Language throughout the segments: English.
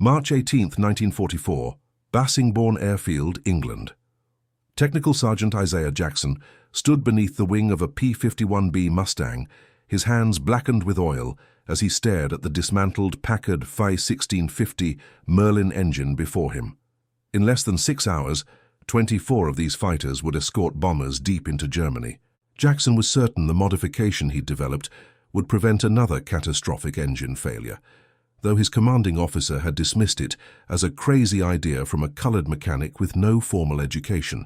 March 18, 1944, Bassingbourn Airfield, England. Technical Sergeant Isaiah Jackson stood beneath the wing of a P-51B Mustang, his hands blackened with oil as he stared at the dismantled Packard Phi 1650 Merlin engine before him. In less than 6 hours, 24 of these fighters would escort bombers deep into Germany. Jackson was certain the modification he'd developed would prevent another catastrophic engine failure, though his commanding officer had dismissed it as a crazy idea from a colored mechanic with no formal education.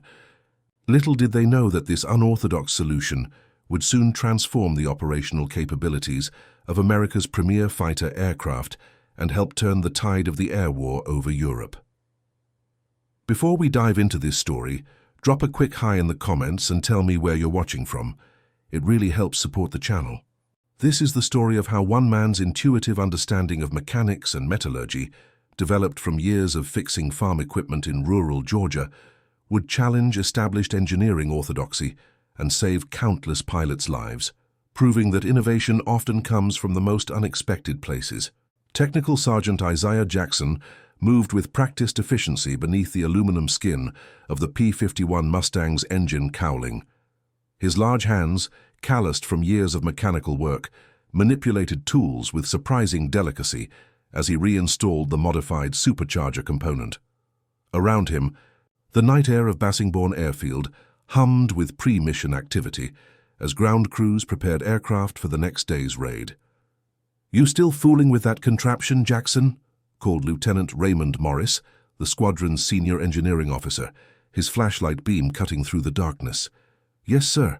Little did they know that this unorthodox solution would soon transform the operational capabilities of America's premier fighter aircraft and help turn the tide of the air war over Europe. Before we dive into this story, drop a quick hi in the comments and tell me where you're watching from. It really helps support the channel. This is the story of how one man's intuitive understanding of mechanics and metallurgy, developed from years of fixing farm equipment in rural Georgia, would challenge established engineering orthodoxy and save countless pilots' lives, proving that innovation often comes from the most unexpected places. Technical Sergeant Isaiah Jackson moved with practiced efficiency beneath the aluminum skin of the P-51 Mustang's engine cowling. His large hands, calloused from years of mechanical work, manipulated tools with surprising delicacy as he reinstalled the modified supercharger component. Around him, the night air of Bassingbourn Airfield hummed with pre-mission activity as ground crews prepared aircraft for the next day's raid. "You still fooling with that contraption, Jackson?" called Lieutenant Raymond Morris, the squadron's senior engineering officer, his flashlight beam cutting through the darkness. "Yes, sir,"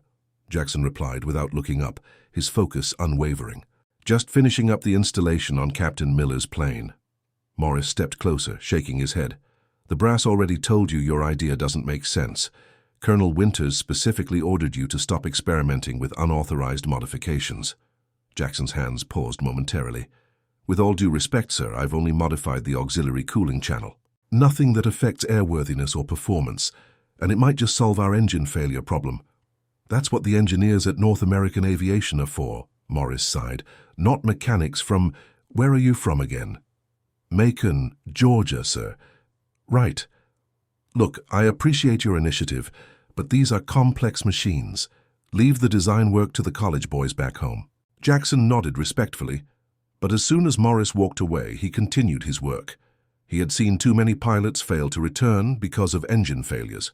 Jackson replied without looking up, his focus unwavering. "Just finishing up the installation on Captain Miller's plane." Morris stepped closer, shaking his head. "The brass already told you your idea doesn't make sense. Colonel Winters specifically ordered you to stop experimenting with unauthorized modifications." Jackson's hands paused momentarily. "With all due respect, sir, I've only modified the auxiliary cooling channel. Nothing that affects airworthiness or performance, and it might just solve our engine failure problem. That's what the engineers at North American Aviation are for," Morris sighed. "Not mechanics from— Where are you from again?" "Macon, Georgia, sir." "Right. Look, I appreciate your initiative, but these are complex machines. Leave the design work to the college boys back home." Jackson nodded respectfully, but as soon as Morris walked away, he continued his work. He had seen too many pilots fail to return because of engine failures.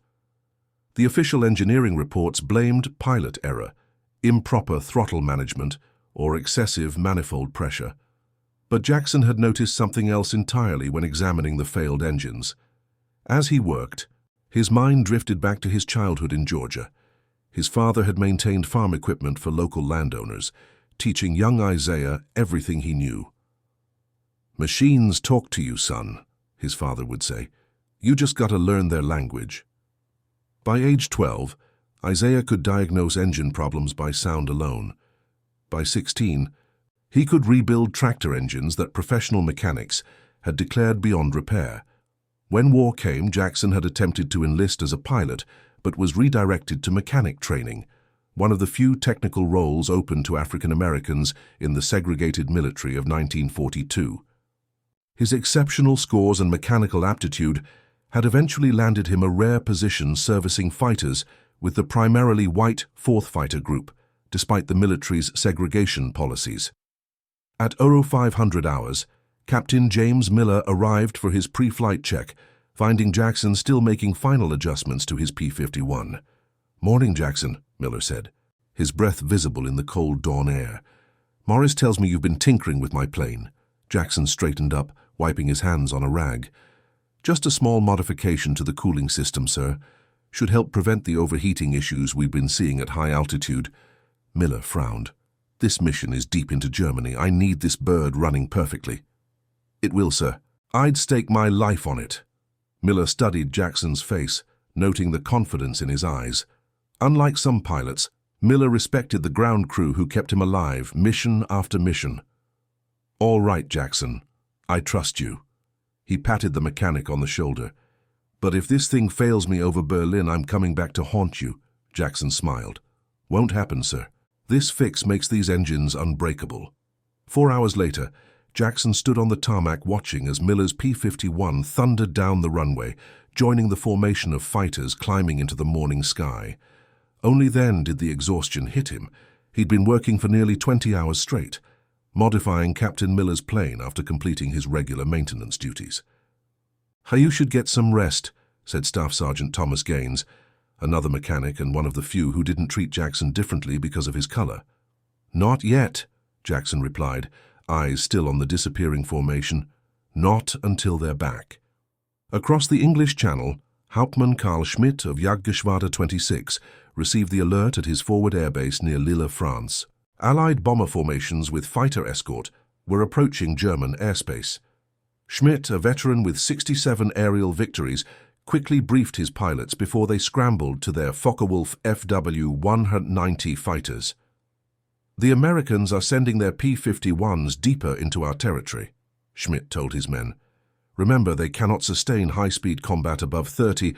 The official engineering reports blamed pilot error, improper throttle management, or excessive manifold pressure. But Jackson had noticed something else entirely when examining the failed engines. As he worked, his mind drifted back to his childhood in Georgia. His father had maintained farm equipment for local landowners, teaching young Isaiah everything he knew. "Machines talk to you, son," his father would say. "You just gotta learn their language." By age 12, Isaiah could diagnose engine problems by sound alone. By 16, he could rebuild tractor engines that professional mechanics had declared beyond repair. When war came, Jackson had attempted to enlist as a pilot, but was redirected to mechanic training, one of the few technical roles open to African Americans in the segregated military of 1942. His exceptional scores and mechanical aptitude had eventually landed him a rare position servicing fighters with the primarily white 4th Fighter Group, despite the military's segregation policies. At 0500 hours, Captain James Miller arrived for his pre-flight check, finding Jackson still making final adjustments to his P-51. "Morning, Jackson," Miller said, his breath visible in the cold dawn air. "Morris tells me you've been tinkering with my plane." Jackson straightened up, wiping his hands on a rag. "Just a small modification to the cooling system, sir. Should help prevent the overheating issues we've been seeing at high altitude." Miller frowned. "This mission is deep into Germany. I need this bird running perfectly." "It will, sir. I'd stake my life on it." Miller studied Jackson's face, noting the confidence in his eyes. Unlike some pilots, Miller respected the ground crew who kept him alive mission after mission. "All right, Jackson. I trust you." He patted the mechanic on the shoulder. "But if this thing fails me over Berlin, I'm coming back to haunt you." Jackson smiled. "Won't happen, sir. This fix makes these engines unbreakable." 4 hours later, Jackson stood on the tarmac watching as Miller's P-51 thundered down the runway, joining the formation of fighters climbing into the morning sky. Only then did the exhaustion hit him. He'd been working for nearly 20 hours straight, modifying Captain Miller's plane after completing his regular maintenance duties. "You should get some rest," said Staff Sergeant Thomas Gaines, another mechanic and one of the few who didn't treat Jackson differently because of his color. "Not yet," Jackson replied, eyes still on the disappearing formation. "Not until they're back." Across the English Channel, Hauptmann Karl Schmidt of Jagdgeschwader 26 received the alert at his forward airbase near Lille, France. Allied bomber formations with fighter escort were approaching German airspace. Schmidt, a veteran with 67 aerial victories, quickly briefed his pilots before they scrambled to their Focke-Wulf FW-190 fighters. "The Americans are sending their P-51s deeper into our territory," Schmidt told his men. "Remember, they cannot sustain high-speed combat above 30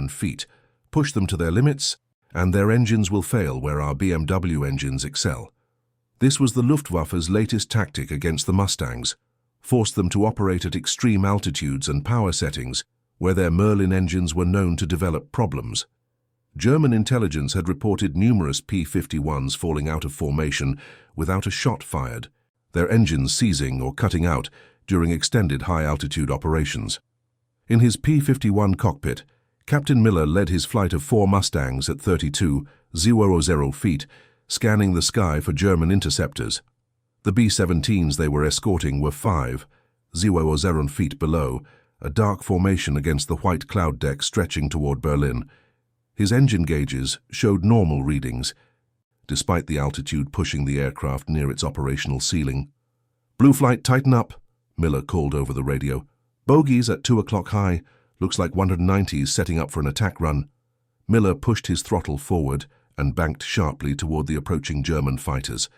feet. Push them to their limits, and their engines will fail where our BMW engines excel." This was the Luftwaffe's latest tactic against the Mustangs: force them to operate at extreme altitudes and power settings where their Merlin engines were known to develop problems. German intelligence had reported numerous P-51s falling out of formation without a shot fired, their engines seizing or cutting out during extended high-altitude operations. In his P-51 cockpit, Captain Miller led his flight of 4 Mustangs at 32,000 feet, scanning the sky for German interceptors. The B-17s they were escorting were 5,000 feet below, a dark formation against the white cloud deck stretching toward Berlin. His engine gauges showed normal readings, despite the altitude pushing the aircraft near its operational ceiling. "Blue flight, tighten up," Miller called over the radio. "Bogies at 2 o'clock high. Looks like 190s setting up for an attack run." Miller pushed his throttle forward and banked sharply toward the approaching German fighters,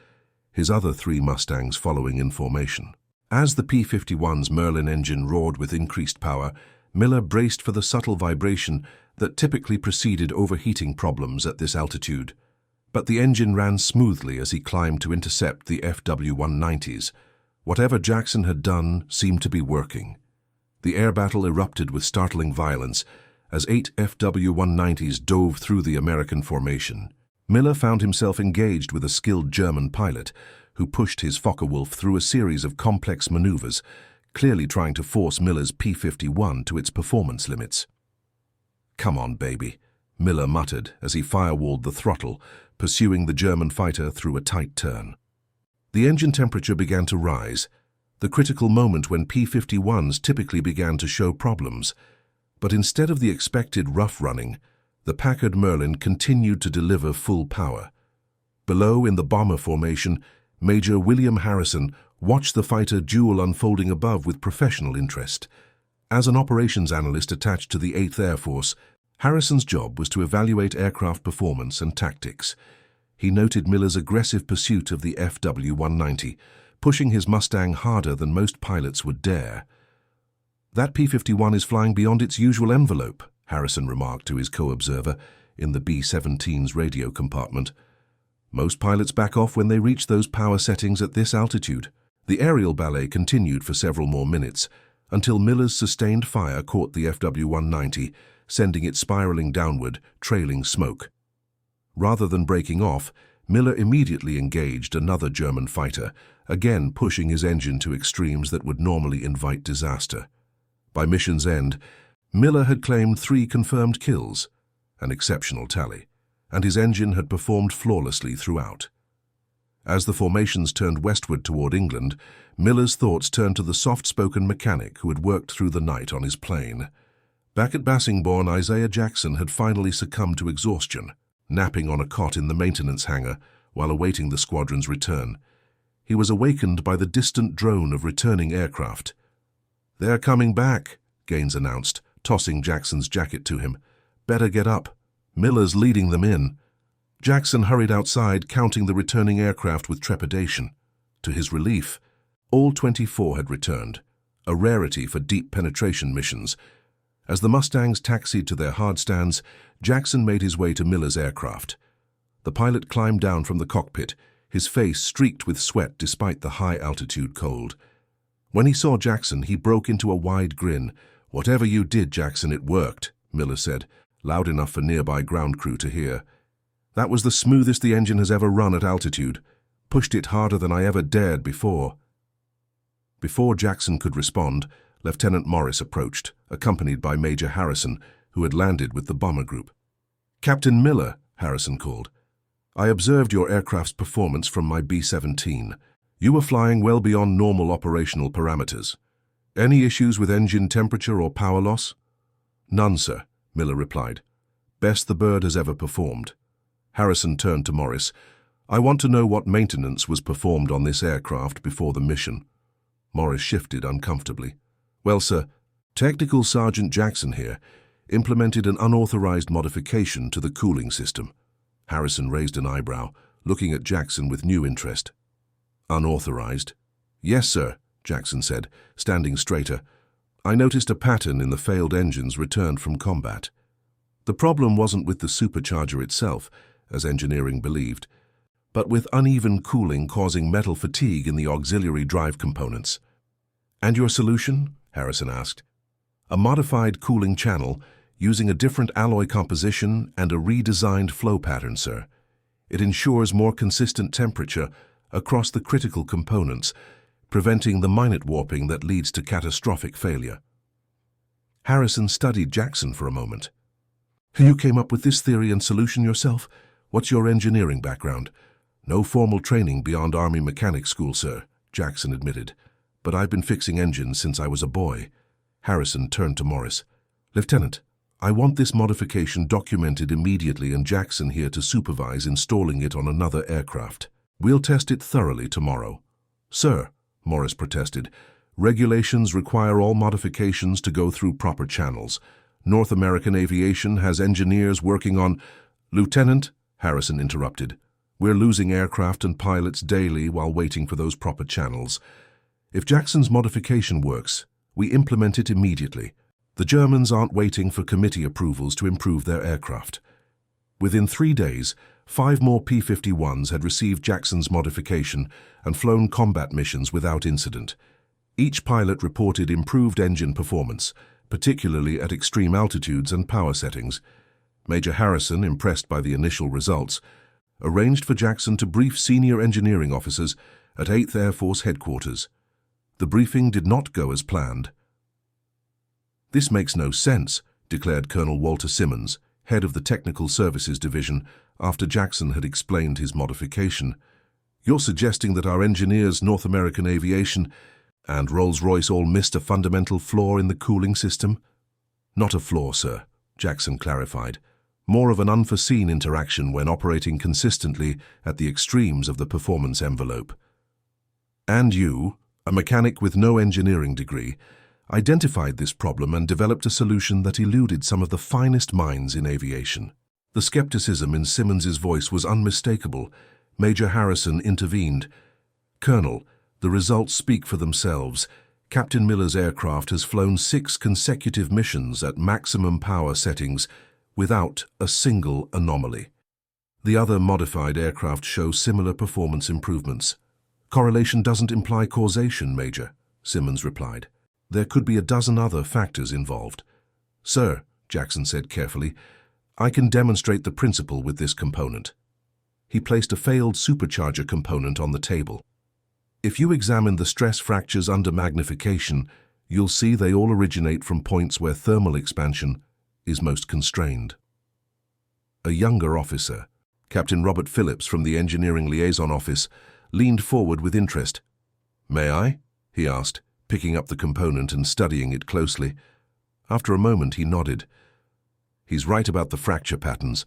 his other 3 Mustangs following in formation. As the P-51's Merlin engine roared with increased power, Miller braced for the subtle vibration that typically preceded overheating problems at this altitude. But the engine ran smoothly as he climbed to intercept the FW-190s. Whatever Jackson had done seemed to be working. The air battle erupted with startling violence as 8 FW-190s dove through the American formation. Miller found himself engaged with a skilled German pilot who pushed his Focke-Wulf through a series of complex maneuvers, clearly trying to force Miller's P-51 to its performance limits. "Come on, baby," Miller muttered as he firewalled the throttle, pursuing the German fighter through a tight turn. The engine temperature began to rise, the critical moment when P-51s typically began to show problems. But instead of the expected rough running, the Packard Merlin continued to deliver full power. Below in the bomber formation, Major William Harrison watched the fighter duel unfolding above with professional interest. As an operations analyst attached to the 8th Air Force, Harrison's job was to evaluate aircraft performance and tactics. He noted Miller's aggressive pursuit of the FW-190, pushing his Mustang harder than most pilots would dare. "That P-51 is flying beyond its usual envelope," Harrison remarked to his co-observer in the B-17's radio compartment. "Most pilots back off when they reach those power settings at this altitude." The aerial ballet continued for several more minutes, until Miller's sustained fire caught the FW-190, sending it spiraling downward, trailing smoke. Rather than breaking off, Miller immediately engaged another German fighter, again pushing his engine to extremes that would normally invite disaster. By mission's end, Miller had claimed 3 confirmed kills, an exceptional tally, and his engine had performed flawlessly throughout. As the formations turned westward toward England, Miller's thoughts turned to the soft-spoken mechanic who had worked through the night on his plane. Back at Bassingbourn, Isaiah Jackson had finally succumbed to exhaustion, napping on a cot in the maintenance hangar while awaiting the squadron's return. He was awakened by the distant drone of returning aircraft. "They're coming back," Gaines announced, tossing Jackson's jacket to him. "Better get up. Miller's leading them in." Jackson hurried outside, counting the returning aircraft with trepidation. To his relief, all 24 had returned, a rarity for deep penetration missions. As the Mustangs taxied to their hard stands, Jackson made his way to Miller's aircraft. The pilot climbed down from the cockpit, his face streaked with sweat despite the high-altitude cold. When he saw Jackson, he broke into a wide grin. "Whatever you did, Jackson, it worked," Miller said, loud enough for nearby ground crew to hear. "That was the smoothest the engine has ever run at altitude. Pushed it harder than I ever dared before." Before Jackson could respond, Lieutenant Morris approached, accompanied by Major Harrison, who had landed with the bomber group. "Captain Miller," Harrison called, "I observed your aircraft's performance from my B-17. You were flying well beyond normal operational parameters. Any issues with engine temperature or power loss?" "None, sir," Miller replied. "Best the bird has ever performed." Harrison turned to Morris. "I want to know what maintenance was performed on this aircraft before the mission." Morris shifted uncomfortably. "Well, sir, Technical Sergeant Jackson here implemented an unauthorized modification to the cooling system." Harrison raised an eyebrow, looking at Jackson with new interest. "Unauthorized?" "Yes, sir," Jackson said, standing straighter. "I noticed a pattern in the failed engines returned from combat. The problem wasn't with the supercharger itself, as engineering believed, but with uneven cooling causing metal fatigue in the auxiliary drive components." "And your solution?" Harrison asked. "A modified cooling channel using a different alloy composition and a redesigned flow pattern, sir. It ensures more consistent temperature across the critical components, preventing the minute warping that leads to catastrophic failure." Harrison studied Jackson for a moment. "You came up with this theory and solution yourself? What's your engineering background?" "No formal training beyond Army mechanic school, sir," Jackson admitted. "But I've been fixing engines since I was a boy." Harrison turned to Morris. "Lieutenant, I want this modification documented immediately and Jackson here to supervise installing it on another aircraft. We'll test it thoroughly tomorrow." "Sir," Morris protested, "regulations require all modifications to go through proper channels. North American Aviation has engineers working on—" "Lieutenant," Harrison interrupted, "we're losing aircraft and pilots daily while waiting for those proper channels. If Jackson's modification works, we implement it immediately. The Germans aren't waiting for committee approvals to improve their aircraft." Within 3 days, 5 more P-51s had received Jackson's modification and flown combat missions without incident. Each pilot reported improved engine performance, particularly at extreme altitudes and power settings. Major Harrison, impressed by the initial results, arranged for Jackson to brief senior engineering officers at 8th Air Force Headquarters. The briefing did not go as planned. "This makes no sense," declared Colonel Walter Simmons, head of the Technical Services Division, after Jackson had explained his modification. "You're suggesting that our engineers, North American Aviation, and Rolls-Royce all missed a fundamental flaw in the cooling system?" "Not a flaw, sir," Jackson clarified. "More of an unforeseen interaction when operating consistently at the extremes of the performance envelope." "And you, a mechanic with no engineering degree, identified this problem and developed a solution that eluded some of the finest minds in aviation." The skepticism in Simmons's voice was unmistakable. Major Harrison intervened. "Colonel, the results speak for themselves. Captain Miller's aircraft has flown 6 consecutive missions at maximum power settings without a single anomaly. The other modified aircraft show similar performance improvements." "Correlation doesn't imply causation, Major," Simmons replied. "There could be a dozen other factors involved." "Sir," Jackson said carefully, "I can demonstrate the principle with this component." He placed a failed supercharger component on the table. "If you examine the stress fractures under magnification, you'll see they all originate from points where thermal expansion is most constrained." A younger officer, Captain Robert Phillips from the Engineering Liaison Office, leaned forward with interest. "May I?" he asked, picking up the component and studying it closely. After a moment, he nodded. "He's right about the fracture patterns.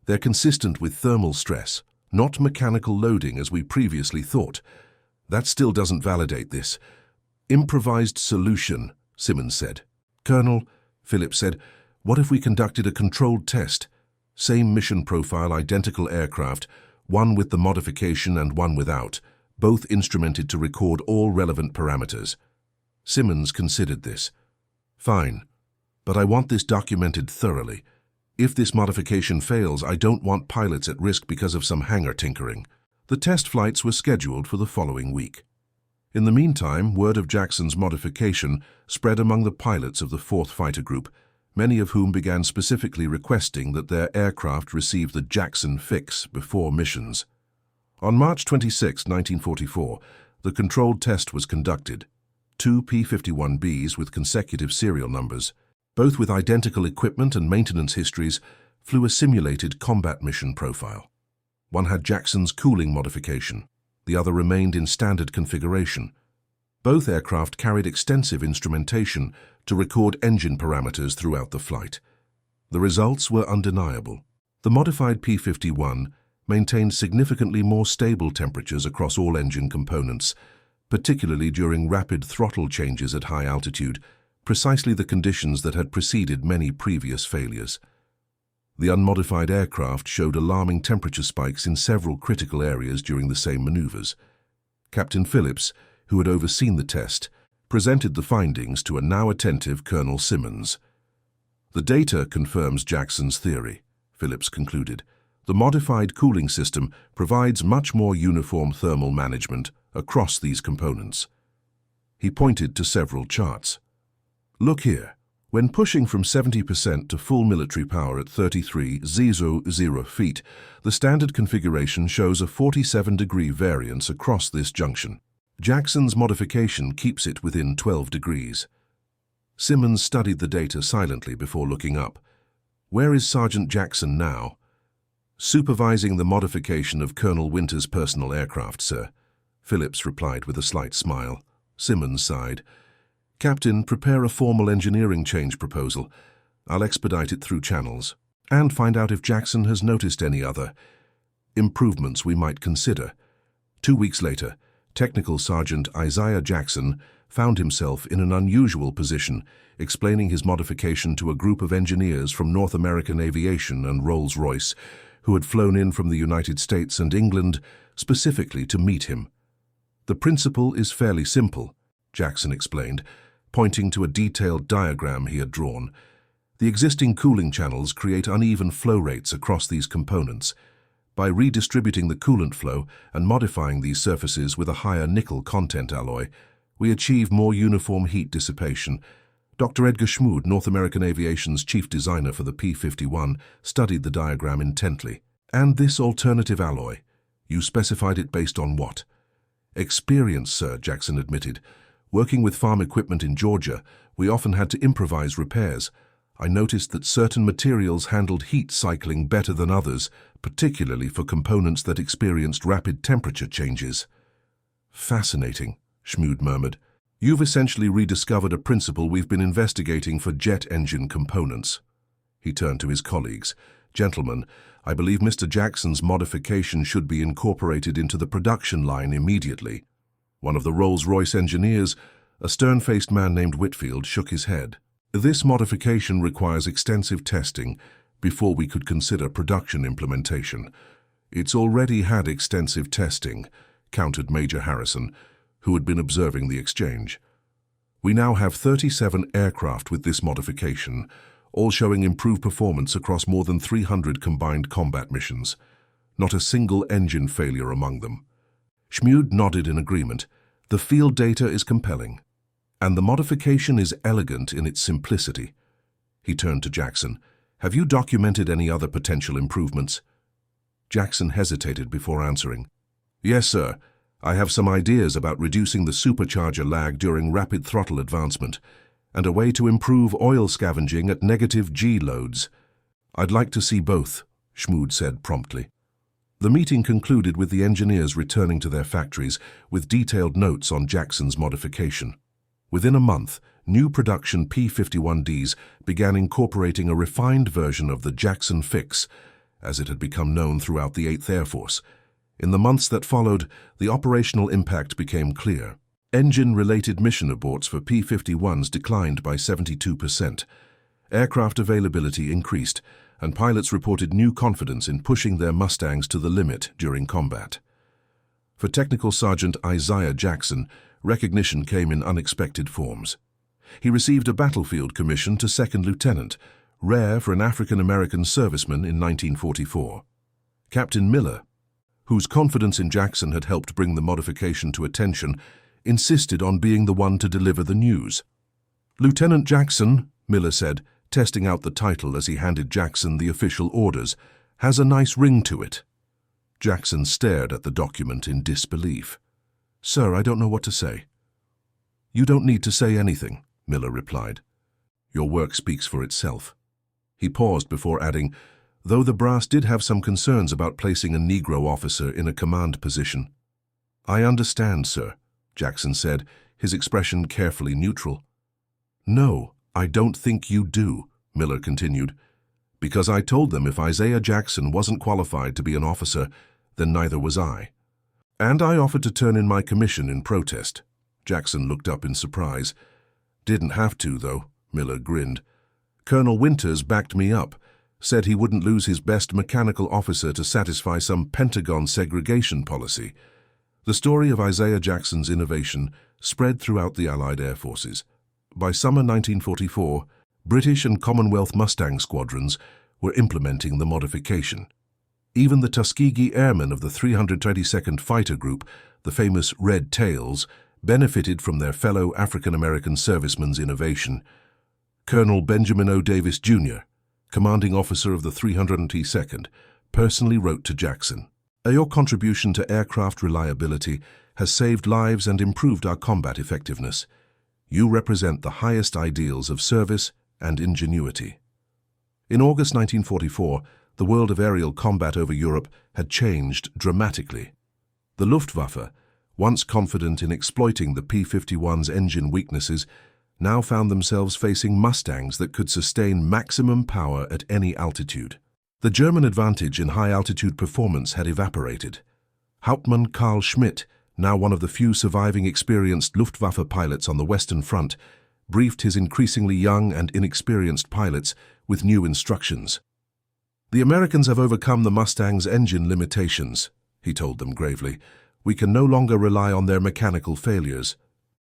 They're consistent with thermal stress, not mechanical loading as we previously thought. That still doesn't validate this." "Improvised solution," Simmons said. "Colonel," Phillips said, "what if we conducted a controlled test? Same mission profile, identical aircraft, one with the modification and one without, both instrumented to record all relevant parameters." Simmons considered this. "Fine, but I want this documented thoroughly. If this modification fails, I don't want pilots at risk because of some hangar tinkering." The test flights were scheduled for the following week. In the meantime, word of Jackson's modification spread among the pilots of the 4th Fighter Group, many of whom began specifically requesting that their aircraft receive the Jackson fix before missions. On March 26, 1944, the controlled test was conducted. 2 P-51Bs with consecutive serial numbers, both with identical equipment and maintenance histories, flew a simulated combat mission profile. One had Jackson's cooling modification. The other remained in standard configuration. Both aircraft carried extensive instrumentation to record engine parameters throughout the flight. The results were undeniable. The modified P-51 maintained significantly more stable temperatures across all engine components, particularly during rapid throttle changes at high altitude, precisely the conditions that had preceded many previous failures. The unmodified aircraft showed alarming temperature spikes in several critical areas during the same maneuvers. Captain Phillips, who had overseen the test, presented the findings to a now attentive Colonel Simmons. "The data confirms Jackson's theory," Phillips concluded. "The modified cooling system provides much more uniform thermal management across these components." He pointed to several charts. "Look here. When pushing from 70% to full military power at 33,000 feet, the standard configuration shows a 47-degree variance across this junction. Jackson's modification keeps it within 12 degrees. Simmons studied the data silently before looking up. "Where is Sergeant Jackson now?" "Supervising the modification of Colonel Winter's personal aircraft, sir," Phillips replied with a slight smile. Simmons sighed. "Captain, prepare a formal engineering change proposal. I'll expedite it through channels, and find out if Jackson has noticed any other improvements we might consider." 2 weeks later, Technical Sergeant Isaiah Jackson found himself in an unusual position, explaining his modification to a group of engineers from North American Aviation and Rolls-Royce, who had flown in from the United States and England specifically to meet him. "The principle is fairly simple," Jackson explained, pointing to a detailed diagram he had drawn. "The existing cooling channels create uneven flow rates across these components. By redistributing the coolant flow and modifying these surfaces with a higher nickel content alloy, we achieve more uniform heat dissipation." Dr. Edgar Schmood, North American Aviation's chief designer for the P-51, studied the diagram intently. "And this alternative alloy, you specified it based on what?" "Experience, sir," Jackson admitted. "Working with farm equipment in Georgia, we often had to improvise repairs. I noticed that certain materials handled heat cycling better than others, particularly for components that experienced rapid temperature changes." "Fascinating," Schmood murmured. "You've essentially rediscovered a principle we've been investigating for jet engine components." He turned to his colleagues. "Gentlemen, I believe Mr. Jackson's modification should be incorporated into the production line immediately." One of the Rolls-Royce engineers, a stern-faced man named Whitfield, shook his head. "This modification requires extensive testing before we could consider production implementation." "It's already had extensive testing," countered Major Harrison, who had been observing the exchange. "We now have 37 aircraft with this modification, all showing improved performance across more than 300 combined combat missions. Not a single engine failure among them." Schmood nodded in agreement. "The field data is compelling, and the modification is elegant in its simplicity." He turned to Jackson. "Have you documented any other potential improvements?" Jackson hesitated before answering. "Yes, sir. I have some ideas about reducing the supercharger lag during rapid throttle advancement, and a way to improve oil scavenging at negative G loads." "I'd like to see both," Schmood said promptly. The meeting concluded with the engineers returning to their factories with detailed notes on Jackson's modification. Within a month, new production P-51Ds began incorporating a refined version of the Jackson fix, as it had become known throughout the 8th Air Force. In the months that followed, the operational impact became clear. Engine-related mission aborts for P-51s declined by 72%. Aircraft availability increased, and pilots reported new confidence in pushing their Mustangs to the limit during combat. For Technical Sergeant Isaiah Jackson, recognition came in unexpected forms. He received a battlefield commission to second lieutenant, rare for an African-American serviceman in 1944. Captain Miller, whose confidence in Jackson had helped bring the modification to attention, insisted on being the one to deliver the news. "Lieutenant Jackson," Miller said, testing out the title as he handed Jackson the official orders, "has a nice ring to it." Jackson stared at the document in disbelief. "Sir, I don't know what to say." "You don't need to say anything," Miller replied. "Your work speaks for itself." He paused before adding, though the brass did have some concerns about placing a Negro officer in a command position. "I understand, sir," Jackson said, his expression carefully neutral. "No, I don't think you do," Miller continued, "because I told them if Isaiah Jackson wasn't qualified to be an officer, then neither was I. And I offered to turn in my commission in protest." Jackson looked up in surprise. "Didn't have to, though," Miller grinned. "Colonel Winters backed me up, said he wouldn't lose his best mechanical officer to satisfy some Pentagon segregation policy." The story of Isaiah Jackson's innovation spread throughout the Allied Air Forces. By summer 1944, British and Commonwealth Mustang squadrons were implementing the modification. Even the Tuskegee Airmen of the 322nd Fighter Group, the famous Red Tails, benefited from their fellow African-American servicemen's innovation. Colonel Benjamin O. Davis, Jr., commanding officer of the 322nd, personally wrote to Jackson, "Your contribution to aircraft reliability has saved lives and improved our combat effectiveness. You represent the highest ideals of service and ingenuity." In August 1944, the world of aerial combat over Europe had changed dramatically. The Luftwaffe, once confident in exploiting the P-51's engine weaknesses, now found themselves facing Mustangs that could sustain maximum power at any altitude. The German advantage in high-altitude performance had evaporated. Hauptmann Karl Schmidt, now one of the few surviving experienced Luftwaffe pilots on the Western Front, briefed his increasingly young and inexperienced pilots with new instructions. "The Americans have overcome the Mustang's engine limitations," he told them gravely. "We can no longer rely on their mechanical failures.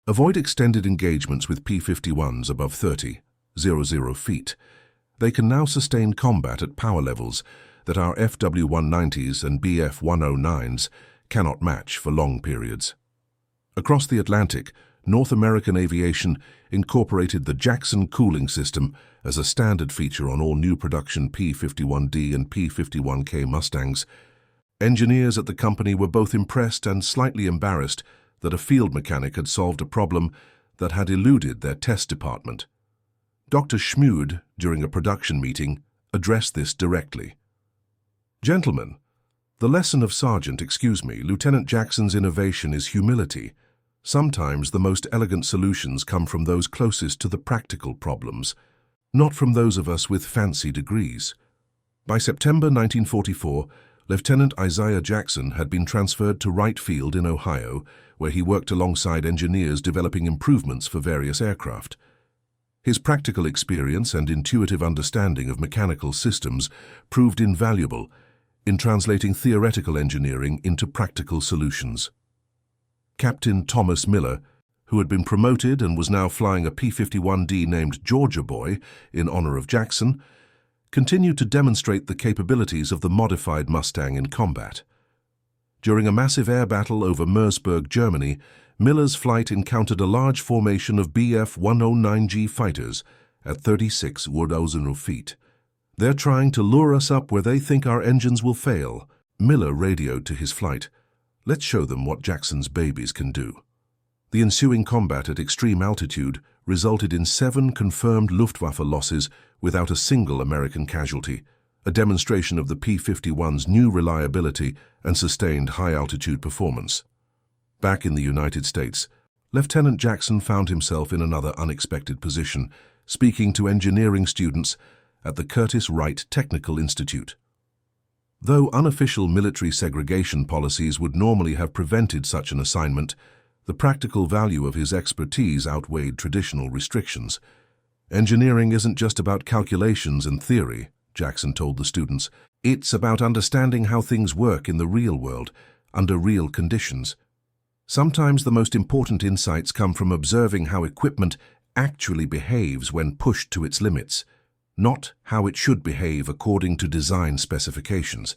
Avoid extended engagements with P-51s above 30,000 feet. They can now sustain combat at power levels that our FW-190s and BF-109s cannot match for long periods." Across the Atlantic, North American aviation incorporated the Jackson cooling system as a standard feature on all new production P-51D and P-51K Mustangs. Engineers at the company were both impressed and slightly embarrassed that a field mechanic had solved a problem that had eluded their test department. Dr. Schmude, during a production meeting, addressed this directly. "Gentlemen, the lesson of Lieutenant Jackson's innovation is humility. Sometimes the most elegant solutions come from those closest to the practical problems, not from those of us with fancy degrees." By September 1944, Lieutenant Isaiah Jackson had been transferred to Wright Field in Ohio, where he worked alongside engineers developing improvements for various aircraft. His practical experience and intuitive understanding of mechanical systems proved invaluable in translating theoretical engineering into practical solutions. Captain Thomas Miller, who had been promoted and was now flying a P-51D named Georgia Boy in honor of Jackson, continued to demonstrate the capabilities of the modified Mustang in combat. During a massive air battle over Merseburg, Germany, Miller's flight encountered a large formation of Bf-109G fighters at 36,000 feet. "They're trying to lure us up where they think our engines will fail," Miller radioed to his flight. "Let's show them what Jackson's babies can do." The ensuing combat at extreme altitude resulted in 7 confirmed Luftwaffe losses without a single American casualty, a demonstration of the P-51's new reliability and sustained high-altitude performance. Back in the United States, Lieutenant Jackson found himself in another unexpected position, speaking to engineering students at the Curtiss Wright Technical Institute. Though unofficial military segregation policies would normally have prevented such an assignment, the practical value of his expertise outweighed traditional restrictions. "Engineering isn't just about calculations and theory," Jackson told the students. "It's about understanding how things work in the real world, under real conditions. Sometimes the most important insights come from observing how equipment actually behaves when pushed to its limits, not how it should behave according to design specifications.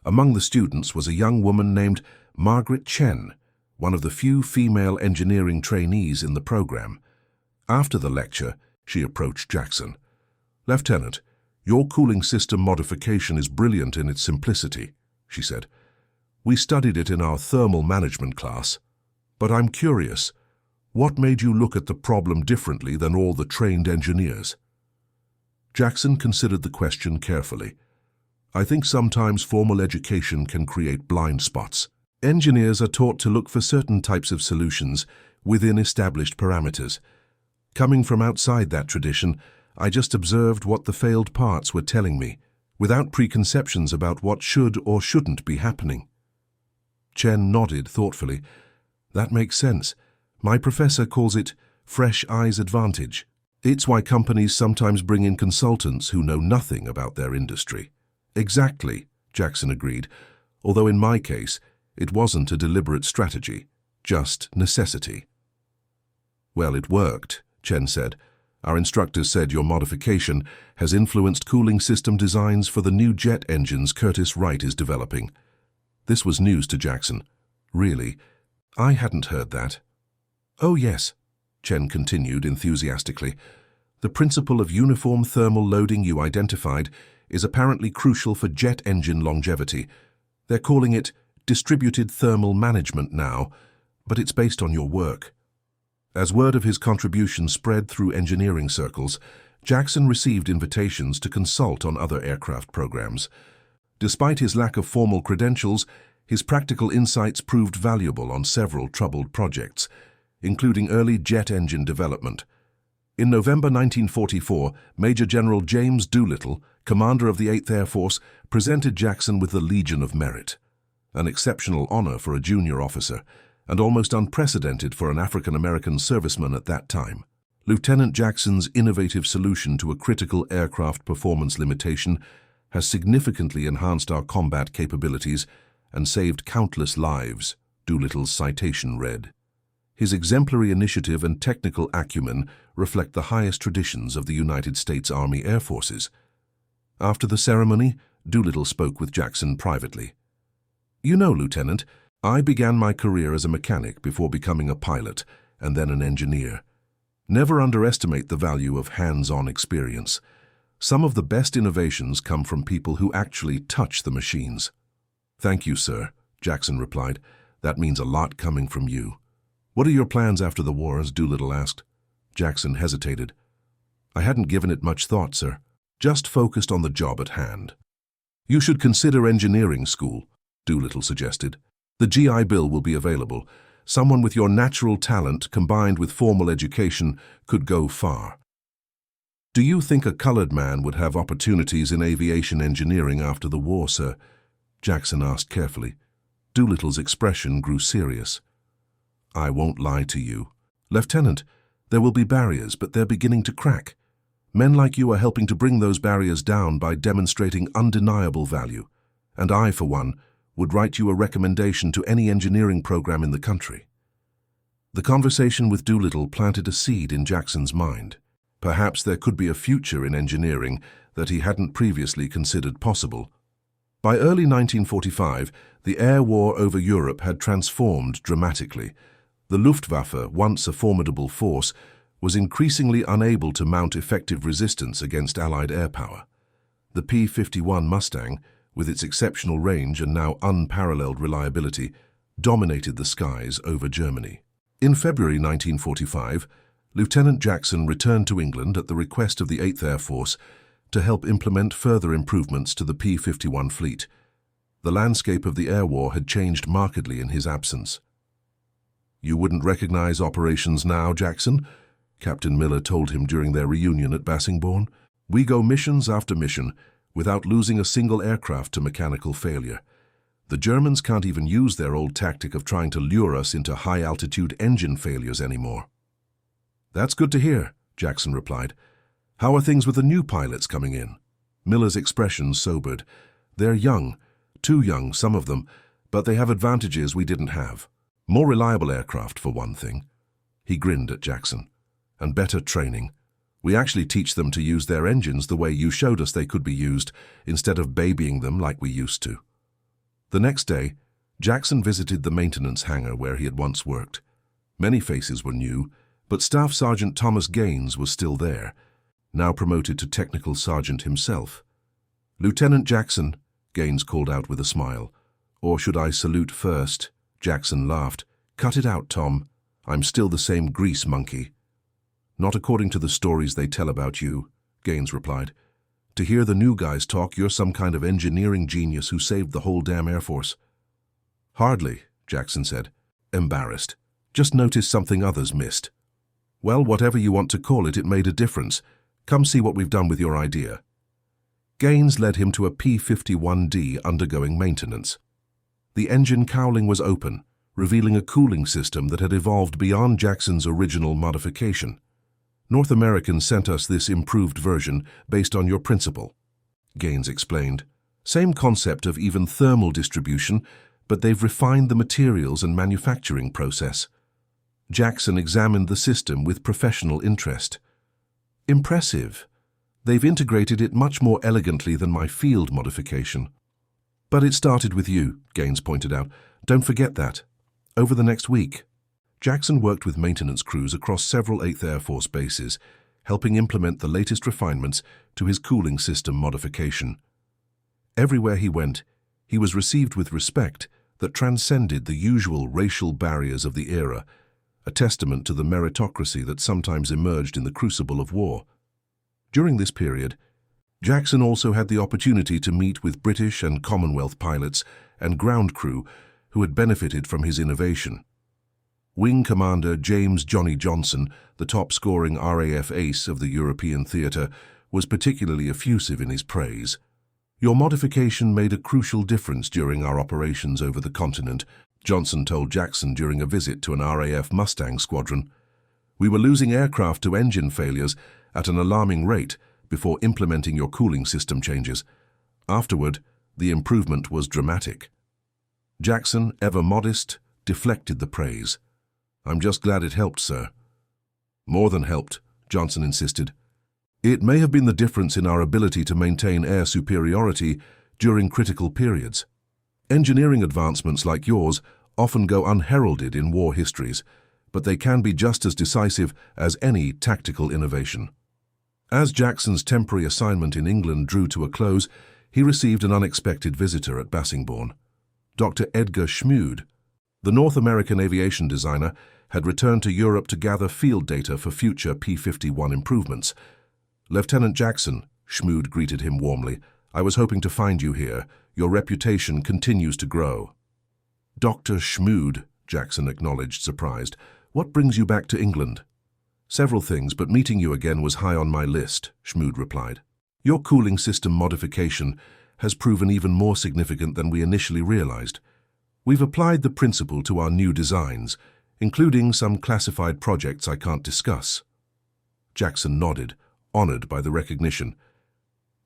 Among the students was a young woman named Margaret Chen, one of the few female engineering trainees in the program. After the lecture, she approached Jackson. "Lieutenant, your cooling system modification is brilliant in its simplicity," she said. "We studied it in our thermal management class. But I'm curious, what made you look at the problem differently than all the trained engineers?" Jackson considered the question carefully. "I think sometimes formal education can create blind spots. Engineers are taught to look for certain types of solutions within established parameters. Coming from outside that tradition, I just observed what the failed parts were telling me, without preconceptions about what should or shouldn't be happening." Chen nodded thoughtfully. "That makes sense. My professor calls it fresh eyes advantage. It's why companies sometimes bring in consultants who know nothing about their industry." "Exactly," Jackson agreed, although in my case, it wasn't a deliberate strategy, just necessity. "Well, it worked," Chen said. "Our instructors said your modification has influenced cooling system designs for the new jet engines Curtiss Wright is developing." This was news to Jackson. "Really? I hadn't heard that." "Oh yes," Chen continued enthusiastically. "The principle of uniform thermal loading you identified is apparently crucial for jet engine longevity. They're calling it distributed thermal management now, but it's based on your work." As word of his contribution spread through engineering circles, Jackson received invitations to consult on other aircraft programs. Despite his lack of formal credentials, his practical insights proved valuable on several troubled projects, including early jet engine development. In November 1944, Major General James Doolittle, commander of the 8th Air Force, presented Jackson with the Legion of Merit, an exceptional honor for a junior officer, and almost unprecedented for an African-American serviceman at that time. Lieutenant Jackson's innovative solution to a critical aircraft performance limitation has significantly enhanced our combat capabilities and saved countless lives, Doolittle's citation read. His exemplary initiative and technical acumen reflect the highest traditions of the United States Army Air Forces. After the ceremony, Doolittle spoke with Jackson privately. "You know, Lieutenant, I began my career as a mechanic before becoming a pilot and then an engineer. Never underestimate the value of hands-on experience. Some of the best innovations come from people who actually touch the machines." "Thank you, sir," Jackson replied. "That means a lot coming from you." "What are your plans after the war?" Doolittle asked. Jackson hesitated. "I hadn't given it much thought, sir. Just focused on the job at hand." "You should consider engineering school," Doolittle suggested. "The GI Bill will be available. Someone with your natural talent combined with formal education could go far." "Do you think a colored man would have opportunities in aviation engineering after the war, sir?" Jackson asked carefully. Doolittle's expression grew serious. "I won't lie to you. Lieutenant, there will be barriers, but they're beginning to crack. Men like you are helping to bring those barriers down by demonstrating undeniable value. And I, for one, would write you a recommendation to any engineering program in the country." The conversation with Doolittle planted a seed in Jackson's mind. Perhaps there could be a future in engineering that he hadn't previously considered possible. By early 1945, the air war over Europe had transformed dramatically. The Luftwaffe, once a formidable force, was increasingly unable to mount effective resistance against Allied air power. The P-51 Mustang, with its exceptional range and now unparalleled reliability, dominated the skies over Germany. In February 1945, Lieutenant Jackson returned to England at the request of the 8th Air Force to help implement further improvements to the P-51 fleet. The landscape of the air war had changed markedly in his absence. "You wouldn't recognize operations now, Jackson?" Captain Miller told him during their reunion at Bassingbourn. "We go missions after mission without losing a single aircraft to mechanical failure. The Germans can't even use their old tactic of trying to lure us into high-altitude engine failures anymore." "That's good to hear," Jackson replied. "How are things with the new pilots coming in?" Miller's expression sobered. "They're young, too young, some of them, but they have advantages we didn't have. More reliable aircraft, for one thing." He grinned at Jackson. "And better training. We actually teach them to use their engines the way you showed us they could be used, instead of babying them like we used to." The next day, Jackson visited the maintenance hangar where he had once worked. Many faces were new, but Staff Sergeant Thomas Gaines was still there, now promoted to Technical Sergeant himself. "Lieutenant Jackson," Gaines called out with a smile. "Or should I salute first?" Jackson laughed. "Cut it out, Tom. I'm still the same grease monkey." "Not according to the stories they tell about you," Gaines replied. "To hear the new guys talk, you're some kind of engineering genius who saved the whole damn Air Force." "Hardly," Jackson said, embarrassed. "Just noticed something others missed." "Well, whatever you want to call it, it made a difference. Come see what we've done with your idea." Gaines led him to a P-51D undergoing maintenance. The engine cowling was open, revealing a cooling system that had evolved beyond Jackson's original modification. "North American sent us this improved version based on your principle," Gaines explained. "Same concept of even thermal distribution, but they've refined the materials and manufacturing process." Jackson examined the system with professional interest. "Impressive. They've integrated it much more elegantly than my field modification." "But it started with you," Gaines pointed out. "Don't forget that." Over the next week, Jackson worked with maintenance crews across several 8th Air Force bases, helping implement the latest refinements to his cooling system modification. Everywhere he went, he was received with respect that transcended the usual racial barriers of the era, a testament to the meritocracy that sometimes emerged in the crucible of war. During this period, Jackson also had the opportunity to meet with British and Commonwealth pilots and ground crew who had benefited from his innovation. Wing Commander James "Johnny" Johnson, the top-scoring RAF ace of the European theatre, was particularly effusive in his praise. "Your modification made a crucial difference during our operations over the continent," Johnson told Jackson during a visit to an RAF Mustang squadron. "We were losing aircraft to engine failures at an alarming rate before implementing your cooling system changes. Afterward, the improvement was dramatic." Jackson, ever modest, deflected the praise. "I'm just glad it helped, sir." "More than helped," Johnson insisted. "It may have been the difference in our ability to maintain air superiority during critical periods. Engineering advancements like yours often go unheralded in war histories, but they can be just as decisive as any tactical innovation." As Jackson's temporary assignment in England drew to a close, he received an unexpected visitor at Bassingbourn. Dr. Edgar Schmude, the North American aviation designer, had returned to Europe to gather field data for future P-51 improvements. "Lieutenant Jackson," Schmude greeted him warmly, "I was hoping to find you here. Your reputation continues to grow." "Dr. Schmude," Jackson acknowledged, surprised. "What brings you back to England?" "Several things, but meeting you again was high on my list," Schmude replied. "Your cooling system modification has proven even more significant than we initially realized. We've applied the principle to our new designs, including some classified projects I can't discuss." Jackson nodded, honored by the recognition.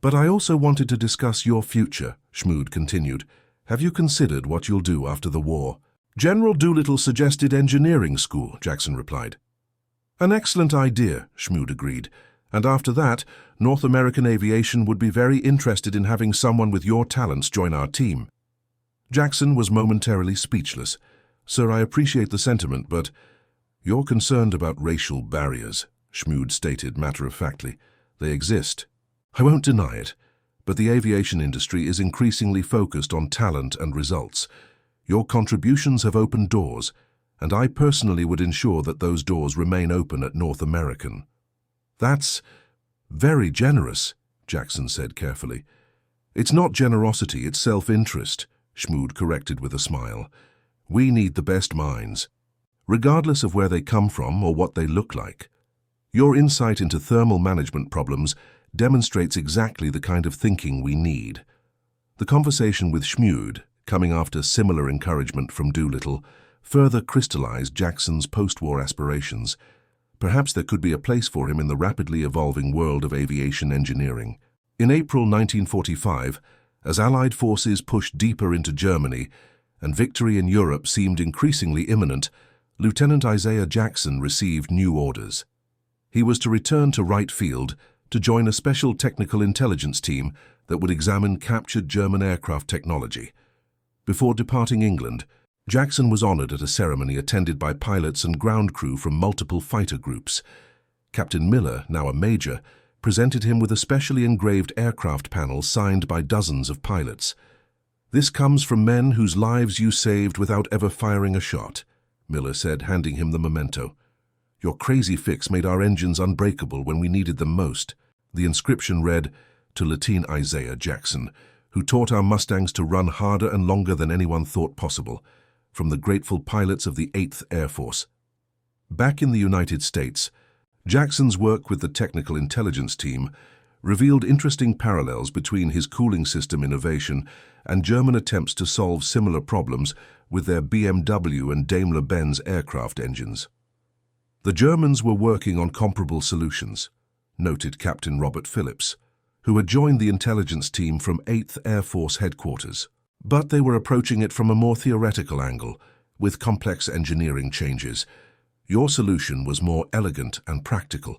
"But I also wanted to discuss your future," Schmude continued. "Have you considered what you'll do after the war?" "General Doolittle suggested engineering school," Jackson replied. "An excellent idea," Schmude agreed. "And after that, North American Aviation would be very interested in having someone with your talents join our team." Jackson was momentarily speechless. "Sir, I appreciate the sentiment, but—" "You're concerned about racial barriers," Schmude stated matter-of-factly. "They exist. I won't deny it, but the aviation industry is increasingly focused on talent and results. Your contributions have opened doors, and I personally would ensure that those doors remain open at North American." "That's very generous," Jackson said carefully. "It's not generosity, it's self-interest," Schmude corrected with a smile. "We need the best minds, regardless of where they come from or what they look like. Your insight into thermal management problems demonstrates exactly the kind of thinking we need." The conversation with Schmude, coming after similar encouragement from Doolittle, further crystallized Jackson's post-war aspirations. Perhaps there could be a place for him in the rapidly evolving world of aviation engineering. In April 1945, as Allied forces pushed deeper into Germany and victory in Europe seemed increasingly imminent, Lieutenant Isaiah Jackson received new orders. He was to return to Wright Field to join a special technical intelligence team that would examine captured German aircraft technology. Before departing England, Jackson was honored at a ceremony attended by pilots and ground crew from multiple fighter groups. Captain Miller, now a major, presented him with a specially engraved aircraft panel signed by dozens of pilots. "This comes from men whose lives you saved without ever firing a shot," Miller said, handing him the memento. "Your crazy fix made our engines unbreakable when we needed them most." The inscription read, "To Lieutenant Isaiah Jackson, who taught our Mustangs to run harder and longer than anyone thought possible, from the grateful pilots of the 8th Air Force." Back in the United States, Jackson's work with the Technical Intelligence Team revealed interesting parallels between his cooling system innovation and German attempts to solve similar problems with their BMW and Daimler-Benz aircraft engines. The Germans were working on comparable solutions, noted Captain Robert Phillips, who had joined the intelligence team from 8th Air Force headquarters. But they were approaching it from a more theoretical angle, with complex engineering changes. Your solution was more elegant and practical.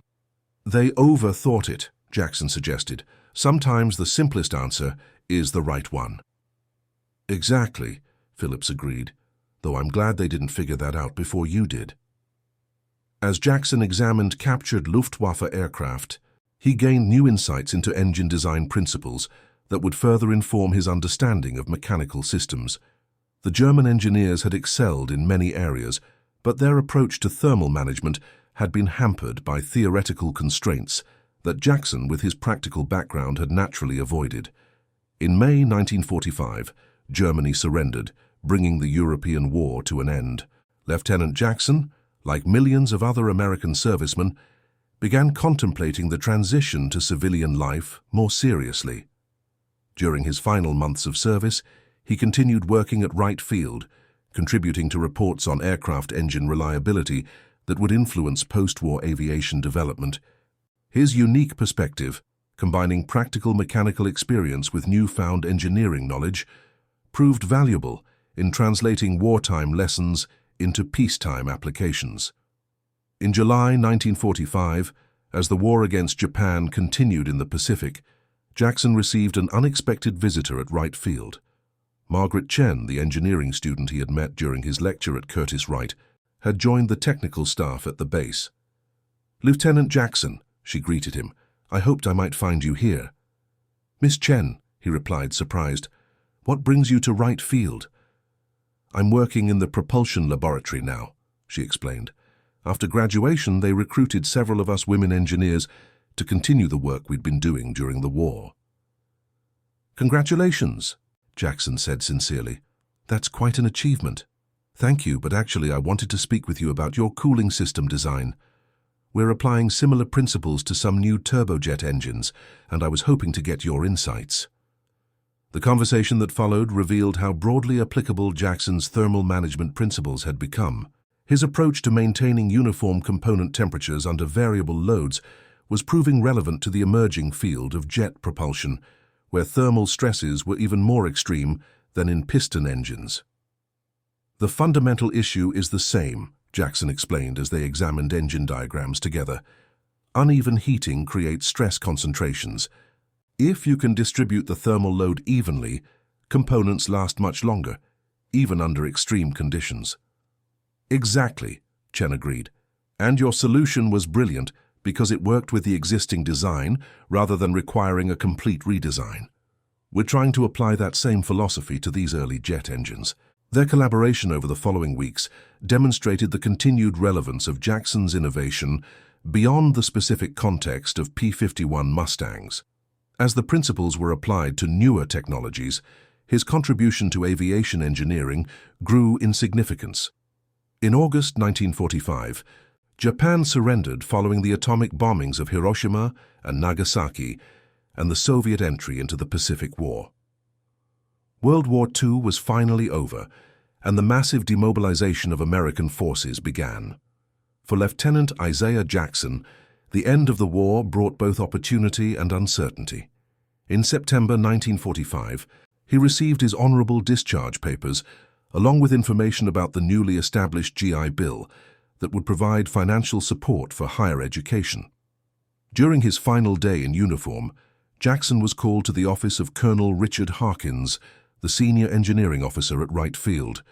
"They overthought it," Jackson suggested. "Sometimes the simplest answer is the right one." "Exactly," Phillips agreed, "though I'm glad they didn't figure that out before you did." As Jackson examined captured Luftwaffe aircraft, he gained new insights into engine design principles that would further inform his understanding of mechanical systems. The German engineers had excelled in many areas, but their approach to thermal management had been hampered by theoretical constraints that Jackson, with his practical background, had naturally avoided. In May 1945, Germany surrendered, bringing the European War to an end. Lieutenant Jackson, like millions of other American servicemen, began contemplating the transition to civilian life more seriously. During his final months of service, he continued working at Wright Field, contributing to reports on aircraft engine reliability that would influence post-war aviation development. His unique perspective, combining practical mechanical experience with newfound engineering knowledge, proved valuable in translating wartime lessons into peacetime applications. In July 1945, as the war against Japan continued in the Pacific, Jackson received an unexpected visitor at Wright Field. Margaret Chen, the engineering student he had met during his lecture at Curtiss Wright, had joined the technical staff at the base. "Lieutenant Jackson," she greeted him, "I hoped I might find you here." "Miss Chen," he replied, surprised, "what brings you to Wright Field?" "I'm working in the propulsion laboratory now," she explained. "After graduation, they recruited several of us women engineers to continue the work we'd been doing during the war." "Congratulations," Jackson said sincerely. "That's quite an achievement." "Thank you, but actually I wanted to speak with you about your cooling system design. We're applying similar principles to some new turbojet engines, and I was hoping to get your insights." The conversation that followed revealed how broadly applicable Jackson's thermal management principles had become. His approach to maintaining uniform component temperatures under variable loads was proving relevant to the emerging field of jet propulsion, where thermal stresses were even more extreme than in piston engines. "The fundamental issue is the same," Jackson explained as they examined engine diagrams together. "Uneven heating creates stress concentrations. If you can distribute the thermal load evenly, components last much longer, even under extreme conditions." "Exactly," Chen agreed. "And your solution was brilliant because it worked with the existing design rather than requiring a complete redesign. We're trying to apply that same philosophy to these early jet engines." Their collaboration over the following weeks demonstrated the continued relevance of Jackson's innovation beyond the specific context of P-51 Mustangs. As the principles were applied to newer technologies, his contribution to aviation engineering grew in significance. In August 1945, Japan surrendered following the atomic bombings of Hiroshima and Nagasaki and the Soviet entry into the Pacific War. World War II was finally over, and the massive demobilization of American forces began. For Lieutenant Isaiah Jackson, the end of the war brought both opportunity and uncertainty. In September 1945, he received his honorable discharge papers, along with information about the newly established GI Bill that would provide financial support for higher education. During his final day in uniform, Jackson was called to the office of Colonel Richard Harkins, the senior engineering officer at Wright Field.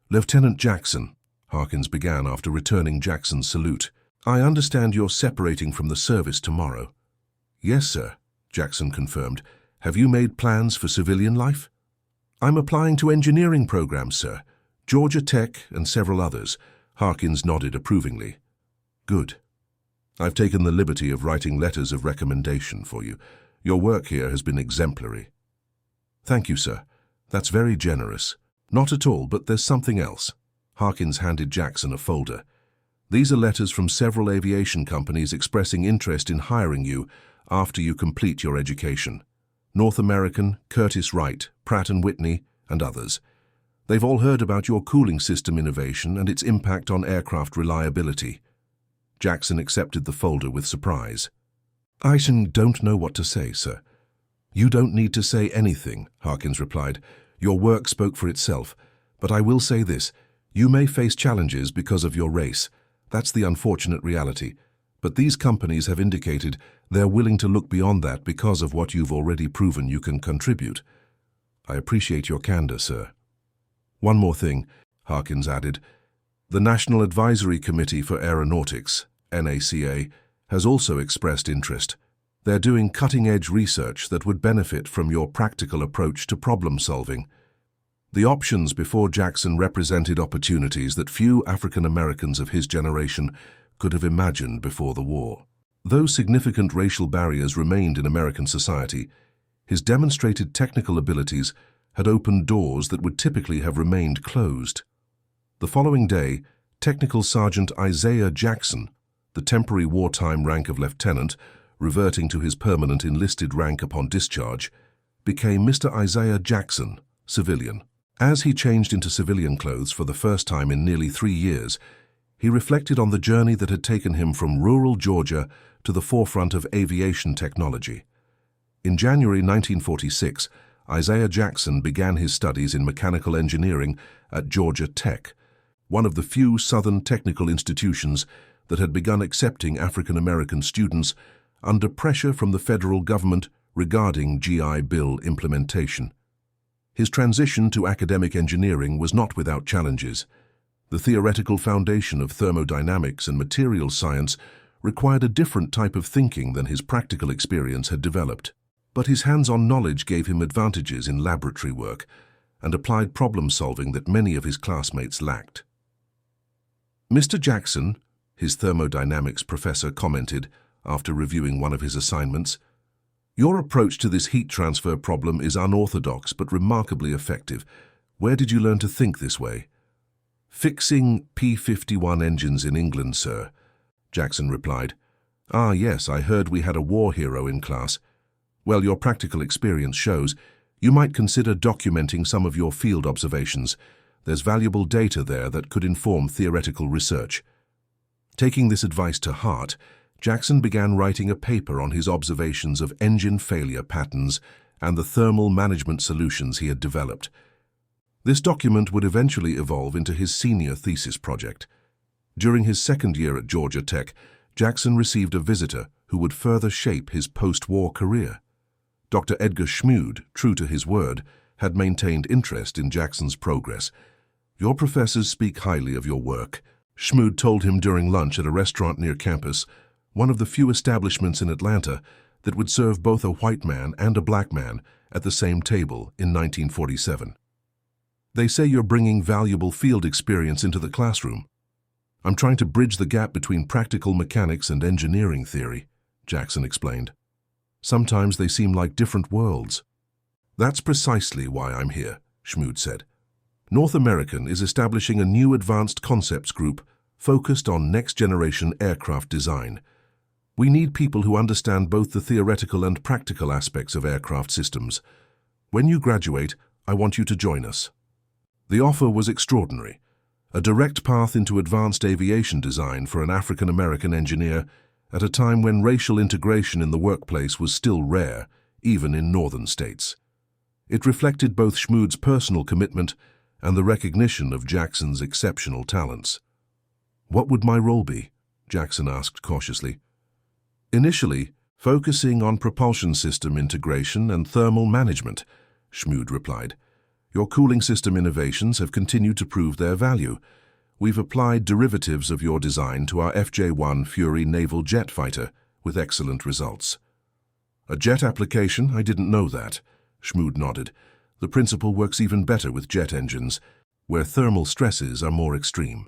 "Lieutenant Jackson," Harkins began after returning Jackson's salute, "I understand you're separating from the service tomorrow." "Yes, sir," Jackson confirmed. "Have you made plans for civilian life?" "I'm applying to engineering programs, sir. Georgia Tech and several others." Harkins nodded approvingly. "Good. I've taken the liberty of writing letters of recommendation for you. Your work here has been exemplary." "Thank you, sir. That's very generous." "Not at all, but there's something else." Harkins handed Jackson a folder. "These are letters from several aviation companies expressing interest in hiring you after you complete your education. North American, Curtiss-Wright, Pratt & Whitney, and others. They've all heard about your cooling system innovation and its impact on aircraft reliability." Jackson accepted the folder with surprise. "I don't know what to say, sir." "You don't need to say anything," Harkins replied. "Your work spoke for itself. But I will say this. You may face challenges because of your race. That's the unfortunate reality. But these companies have indicated they're willing to look beyond that because of what you've already proven you can contribute. I appreciate your candor, sir." "One more thing," Harkins added. "The National Advisory Committee for Aeronautics, NACA, has also expressed interest. They're doing cutting-edge research that would benefit from your practical approach to problem-solving." The options before Jackson represented opportunities that few African Americans of his generation could have imagined before the war. Though significant racial barriers remained in American society, his demonstrated technical abilities had opened doors that would typically have remained closed. The following day, Technical Sergeant Isaiah Jackson, the temporary wartime rank of lieutenant, reverting to his permanent enlisted rank upon discharge, became Mr. Isaiah Jackson, civilian. As he changed into civilian clothes for the first time in nearly 3 years, he reflected on the journey that had taken him from rural Georgia to the forefront of aviation technology. In January 1946, Isaiah Jackson began his studies in mechanical engineering at Georgia Tech, one of the few Southern technical institutions that had begun accepting African American students under pressure from the federal government regarding GI Bill implementation. His transition to academic engineering was not without challenges. The theoretical foundation of thermodynamics and materials science required a different type of thinking than his practical experience had developed. But his hands-on knowledge gave him advantages in laboratory work and applied problem-solving that many of his classmates lacked. "Mr. Jackson," his thermodynamics professor commented after reviewing one of his assignments, "your approach to this heat transfer problem is unorthodox but remarkably effective. Where did you learn to think this way?" "Fixing P-51 engines in England, sir," Jackson replied. "Ah, yes, I heard we had a war hero in class. Well, your practical experience shows you might consider documenting some of your field observations. There's valuable data there that could inform theoretical research." Taking this advice to heart, Jackson began writing a paper on his observations of engine failure patterns and the thermal management solutions he had developed. This document would eventually evolve into his senior thesis project. During his second year at Georgia Tech, Jackson received a visitor who would further shape his post-war career. Dr. Edgar Schmude, true to his word, had maintained interest in Jackson's progress. "Your professors speak highly of your work," Schmude told him during lunch at a restaurant near campus, one of the few establishments in Atlanta that would serve both a white man and a black man at the same table in 1947. "They say you're bringing valuable field experience into the classroom." "I'm trying to bridge the gap between practical mechanics and engineering theory," Jackson explained. "Sometimes they seem like different worlds." "That's precisely why I'm here," Schmude said. "North American is establishing a new advanced concepts group focused on next-generation aircraft design. We need people who understand both the theoretical and practical aspects of aircraft systems. When you graduate, I want you to join us." The offer was extraordinary, a direct path into advanced aviation design for an African-American engineer at a time when racial integration in the workplace was still rare, even in northern states. It reflected both Schmude's personal commitment and the recognition of Jackson's exceptional talents. "What would my role be?" Jackson asked cautiously. "Initially, focusing on propulsion system integration and thermal management," Schmude replied. Your cooling system innovations have continued to prove their value. We've applied derivatives of your design to our FJ-1 Fury naval jet fighter with excellent results. A jet application? I didn't know that. Schmood nodded. The principle works even better with jet engines, where thermal stresses are more extreme.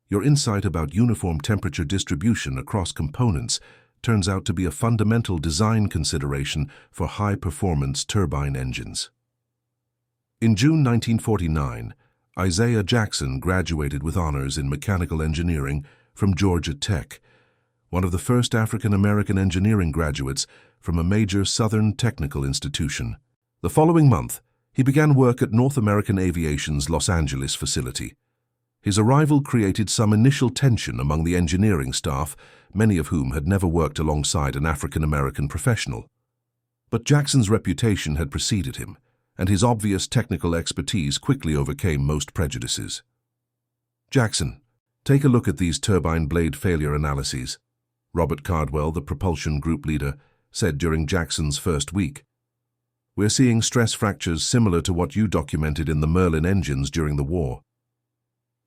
Your insight about uniform temperature distribution across components turns out to be a fundamental design consideration for high-performance turbine engines. In June 1949, Isaiah Jackson graduated with honors in mechanical engineering from Georgia Tech, one of the first African-American engineering graduates from a major Southern technical institution. The following month, he began work at North American Aviation's Los Angeles facility. His arrival created some initial tension among the engineering staff, many of whom had never worked alongside an African-American professional. But Jackson's reputation had preceded him, and his obvious technical expertise quickly overcame most prejudices. "Jackson, take a look at these turbine blade failure analyses," Robert Cardwell, the propulsion group leader, said during Jackson's first week. "We're seeing stress fractures similar to what you documented in the Merlin engines during the war."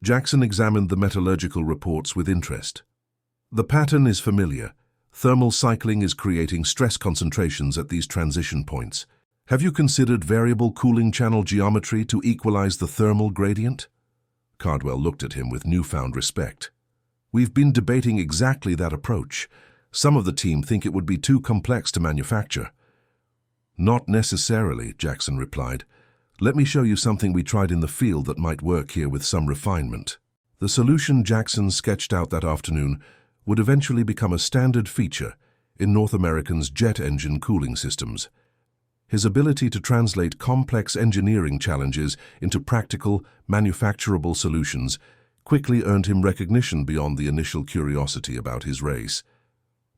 Jackson examined the metallurgical reports with interest. "The pattern is familiar. Thermal cycling is creating stress concentrations at these transition points. Have you considered variable cooling channel geometry to equalize the thermal gradient?" Cardwell looked at him with newfound respect. "We've been debating exactly that approach. Some of the team think it would be too complex to manufacture." "Not necessarily," Jackson replied. "Let me show you something we tried in the field that might work here with some refinement." The solution Jackson sketched out that afternoon would eventually become a standard feature in North American's jet engine cooling systems. His ability to translate complex engineering challenges into practical, manufacturable solutions quickly earned him recognition beyond the initial curiosity about his race.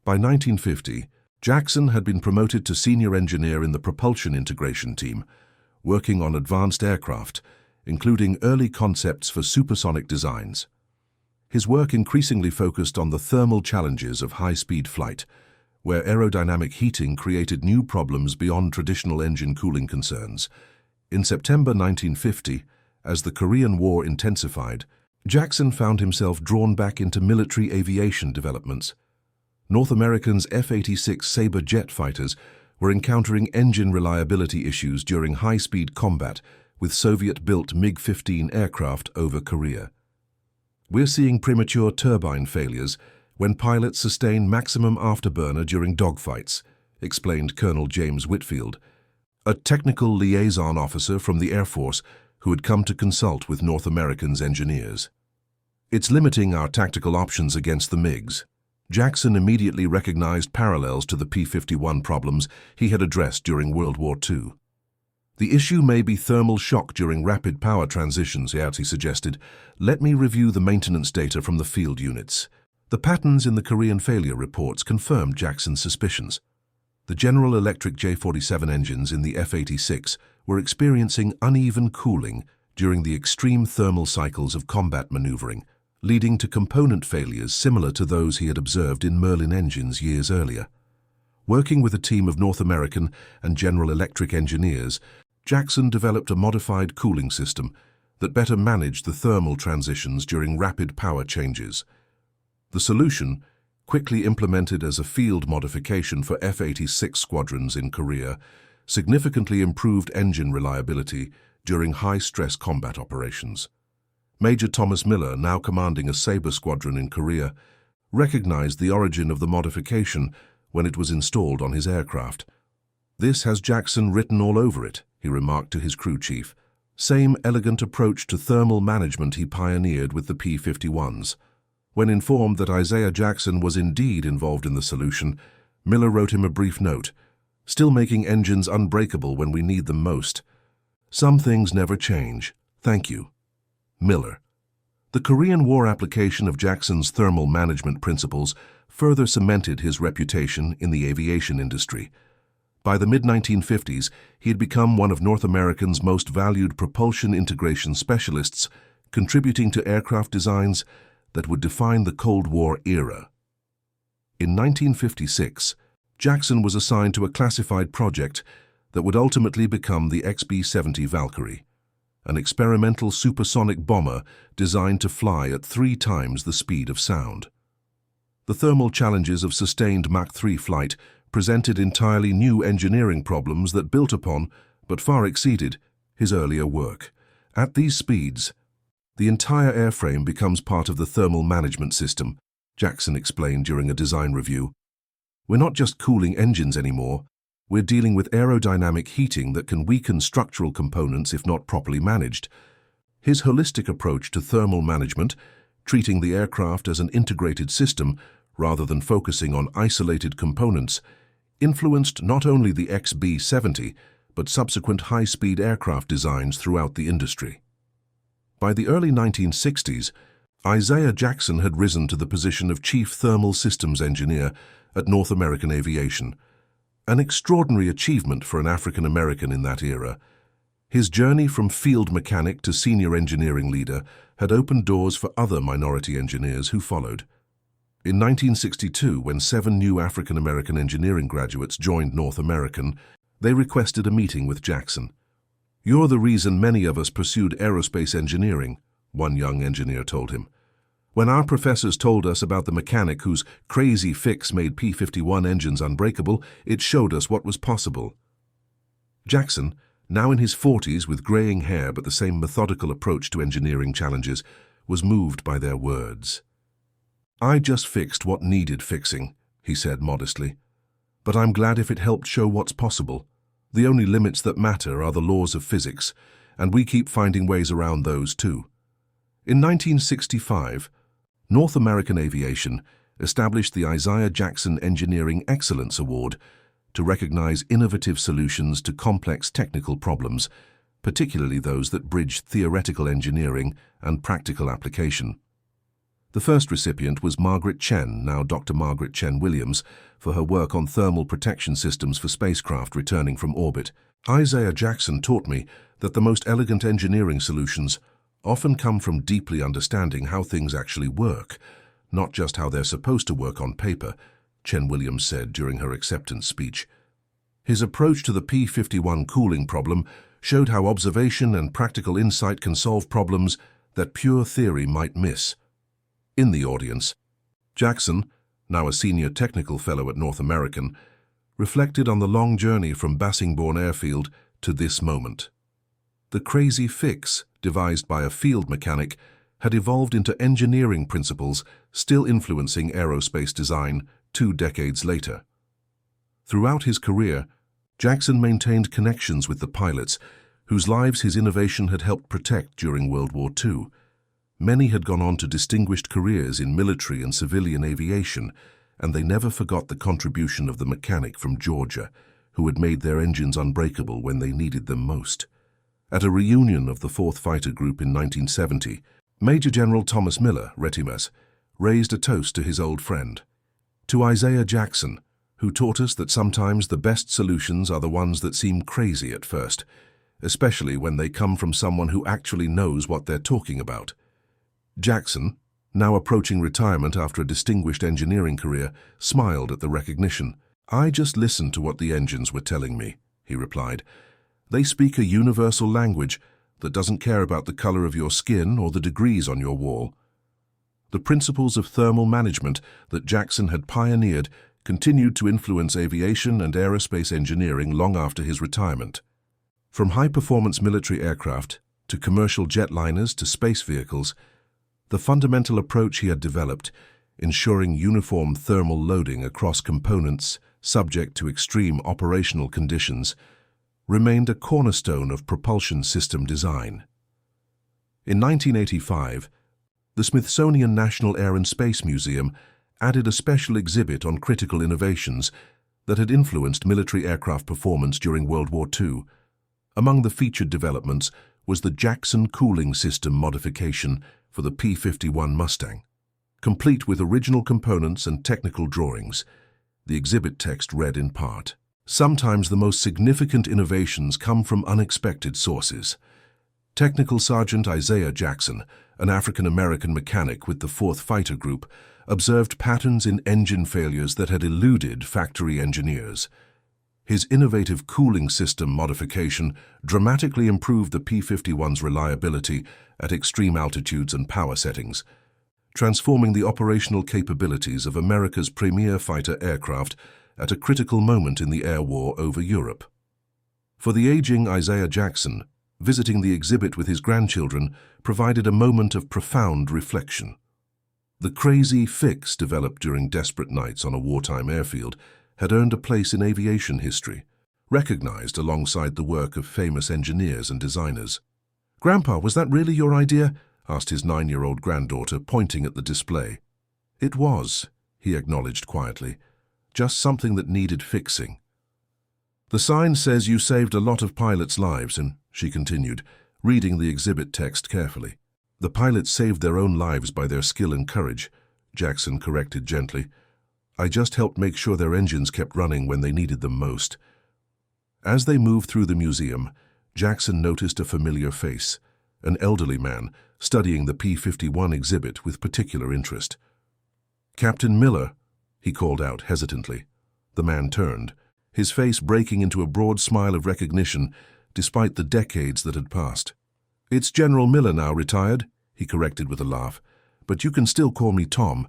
By 1950, Jackson had been promoted to senior engineer in the propulsion integration team, working on advanced aircraft, including early concepts for supersonic designs. His work increasingly focused on the thermal challenges of high-speed flight, where aerodynamic heating created new problems beyond traditional engine cooling concerns. In September 1950, as the Korean War intensified, Jackson found himself drawn back into military aviation developments. North American's F-86 Sabre jet fighters were encountering engine reliability issues during high-speed combat with Soviet-built MiG-15 aircraft over Korea. "We're seeing premature turbine failures when pilots sustain maximum afterburner during dogfights," explained Colonel James Whitfield, a technical liaison officer from the Air Force who had come to consult with North American's engineers. "It's limiting our tactical options against the MiGs." Jackson immediately recognized parallels to the P-51 problems he had addressed during World War II. "The issue may be thermal shock during rapid power transitions," he suggested. "Let me review the maintenance data from the field units." The patterns in the Korean failure reports confirmed Jackson's suspicions. The General Electric J-47 engines in the F-86 were experiencing uneven cooling during the extreme thermal cycles of combat maneuvering, leading to component failures similar to those he had observed in Merlin engines years earlier. Working with a team of North American and General Electric engineers, Jackson developed a modified cooling system that better managed the thermal transitions during rapid power changes. The solution, quickly implemented as a field modification for F-86 squadrons in Korea, significantly improved engine reliability during high-stress combat operations. Major Thomas Miller, now commanding a Sabre squadron in Korea, recognized the origin of the modification when it was installed on his aircraft. "This has Jackson written all over it," he remarked to his crew chief. Same elegant approach to thermal management he pioneered with the P-51s. When informed that Isaiah Jackson was indeed involved in the solution, Miller wrote him a brief note. "Still making engines unbreakable when we need them most. Some things never change. Thank you. Miller." The Korean War application of Jackson's thermal management principles further cemented his reputation in the aviation industry. By the mid-1950s, he had become one of North America's most valued propulsion integration specialists, contributing to aircraft designs that would define the Cold War era. In 1956, Jackson was assigned to a classified project that would ultimately become the XB-70 Valkyrie. an experimental supersonic bomber designed to fly at 3 times the speed of sound. The thermal challenges of sustained Mach 3 flight presented entirely new engineering problems that built upon, but far exceeded, his earlier work. At these speeds, the entire airframe becomes part of the thermal management system, Jackson explained during a design review. We're not just cooling engines anymore, we're dealing with aerodynamic heating that can weaken structural components if not properly managed. His holistic approach to thermal management, treating the aircraft as an integrated system rather than focusing on isolated components, influenced not only the XB-70 but subsequent high-speed aircraft designs throughout the industry. By the early 1960s, Isaiah Jackson had risen to the position of Chief Thermal Systems Engineer at North American Aviation, an extraordinary achievement for an African-American in that era. His journey from field mechanic to senior engineering leader had opened doors for other minority engineers who followed. In 1962, when 7 new African-American engineering graduates joined North American, they requested a meeting with Jackson. "You're the reason many of us pursued aerospace engineering," one young engineer told him. "When our professors told us about the mechanic whose crazy fix made P-51 engines unbreakable, it showed us what was possible." Jackson, now in his 40s with graying hair but the same methodical approach to engineering challenges, was moved by their words. "I just fixed what needed fixing," he said modestly. "But I'm glad if it helped show what's possible. The only limits that matter are the laws of physics, and we keep finding ways around those too." In 1965, North American Aviation established the Isaiah Jackson Engineering Excellence Award to recognize innovative solutions to complex technical problems, particularly those that bridge theoretical engineering and practical application. The first recipient was Margaret Chen, now Dr. Margaret Chen Williams, for her work on thermal protection systems for spacecraft returning from orbit. "Isaiah Jackson taught me that the most elegant engineering solutions often come from deeply understanding how things actually work, not just how they're supposed to work on paper," Chen Williams said during her acceptance speech. His approach to the P-51 cooling problem showed how observation and practical insight can solve problems that pure theory might miss. In the audience, Jackson, now a senior technical fellow at North American, reflected on the long journey from Bassingbourn Airfield to this moment. The crazy fix, devised by a field mechanic, had evolved into engineering principles still influencing aerospace design 2 decades later. Throughout his career, Jackson maintained connections with the pilots, whose lives his innovation had helped protect during World War II. Many had gone on to distinguished careers in military and civilian aviation, and they never forgot the contribution of the mechanic from Georgia, who had made their engines unbreakable when they needed them most. At a reunion of the 4th Fighter Group in 1970, Major General Thomas Miller, Retimas, raised a toast to his old friend. "To Isaiah Jackson, who taught us that sometimes the best solutions are the ones that seem crazy at first, especially when they come from someone who actually knows what they're talking about." Jackson, now approaching retirement after a distinguished engineering career, smiled at the recognition. "I just listened to what the engines were telling me," he replied. "They speak a universal language that doesn't care about the color of your skin or the degrees on your wall." The principles of thermal management that Jackson had pioneered continued to influence aviation and aerospace engineering long after his retirement. From high-performance military aircraft to commercial jetliners to space vehicles, the fundamental approach he had developed, ensuring uniform thermal loading across components subject to extreme operational conditions, remained a cornerstone of propulsion system design. In 1985, the Smithsonian National Air and Space Museum added a special exhibit on critical innovations that had influenced military aircraft performance during World War II. Among the featured developments was the Jackson cooling system modification for the P-51 Mustang. Complete with original components and technical drawings, the exhibit text read in part, "Sometimes the most significant innovations come from unexpected sources." Technical Sergeant Isaiah Jackson, an African-American mechanic with the 4th Fighter Group, observed patterns in engine failures that had eluded factory engineers. His innovative cooling system modification dramatically improved the P-51's reliability at extreme altitudes and power settings, transforming the operational capabilities of America's premier fighter aircraft at a critical moment in the air war over Europe. For the aging Isaiah Jackson, visiting the exhibit with his grandchildren provided a moment of profound reflection. The crazy fix developed during desperate nights on a wartime airfield had earned a place in aviation history, recognized alongside the work of famous engineers and designers. "Grandpa, was that really your idea?" asked his 9-year-old granddaughter, pointing at the display. "It was," he acknowledged quietly, "just something that needed fixing." "The sign says you saved a lot of pilots' lives," and she continued, reading the exhibit text carefully. "The pilots saved their own lives by their skill and courage," Jackson corrected gently. "I just helped make sure their engines kept running when they needed them most." As they moved through the museum, Jackson noticed a familiar face, an elderly man studying the P-51 exhibit with particular interest. "Captain Miller," he called out hesitantly. The man turned, his face breaking into a broad smile of recognition despite the decades that had passed. "It's General Miller now, retired," he corrected with a laugh, "but you can still call me Tom."